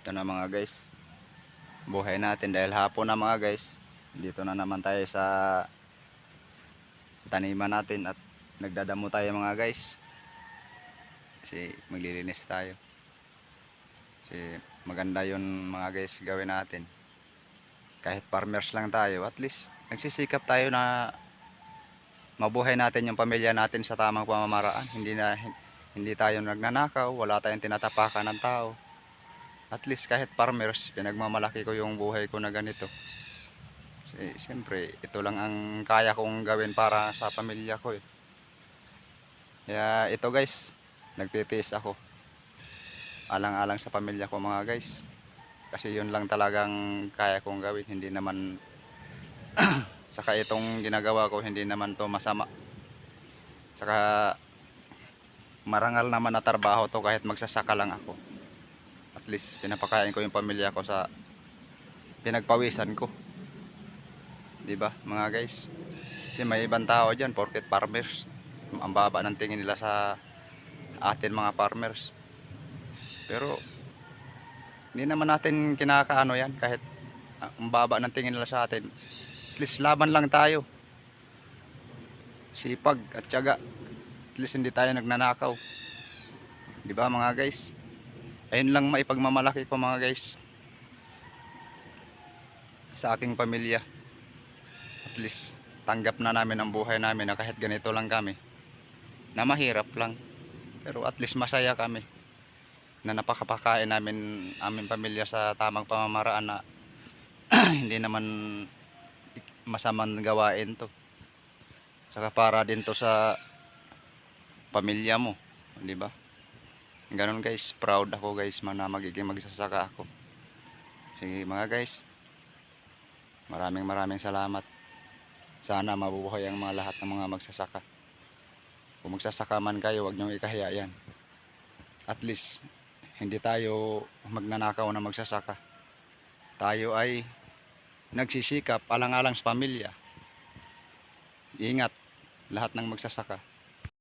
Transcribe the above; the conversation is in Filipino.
Ito na mga guys, buhay natin dahil hapon na mga guys. Dito na naman tayo sa taniman natin at nagdadamo tayo mga guys. Kasi maglilinis tayo. Kasi maganda yun mga guys gawin natin. Kahit farmers lang tayo, at least nagsisikap tayo na mabuhay natin yung pamilya natin sa tamang pamamaraan. Hindi tayo nagnanakaw, wala tayong tinatapakan ng tao. At least kahit farmers, pinagmamalaki ko yung buhay ko na ganito. Siyempre, ito lang ang kaya kong gawin para sa pamilya ko eh. Kaya ito guys, nagtitiis ako. Alang-alang sa pamilya ko mga guys. Kasi yun lang talagang kaya kong gawin. Hindi naman, saka itong ginagawa ko, hindi naman to masama. Saka marangal naman na trabaho to kahit magsasaka lang ako. At least pinapakain ko yung pamilya ko sa pinagpawisan ko. 'Di ba mga guys? Kasi may ibang tao diyan porket farmers. Ang baba ng tingin nila sa atin mga farmers. Pero hindi naman natin kinakaano yan kahit ang baba ng tingin nila sa atin. At least laban lang tayo. Sipag at tiyaga. At least hindi tayo nagnanakaw. 'Di ba mga guys? Ayun lang maipagmamalaki ko mga guys sa aking pamilya. At least tanggap na namin ang buhay namin na kahit ganito lang kami. Na mahirap lang. Pero at least masaya kami. Na napakapakain namin aming pamilya sa tamang pamamaraan na hindi naman masamang gawain to. Saka para din to sa pamilya mo, 'di ba? Ganun guys, proud ako guys na magiging magsasaka ako. Sige mga guys, maraming salamat. Sana mabubuhay ang mga lahat ng mga magsasaka. Kung magsasaka man kayo, huwag niyong ikahiya yan. At least hindi tayo magnanakaw na magsasaka. Tayo ay nagsisikap alang-alang sa pamilya. Ingat lahat ng magsasaka.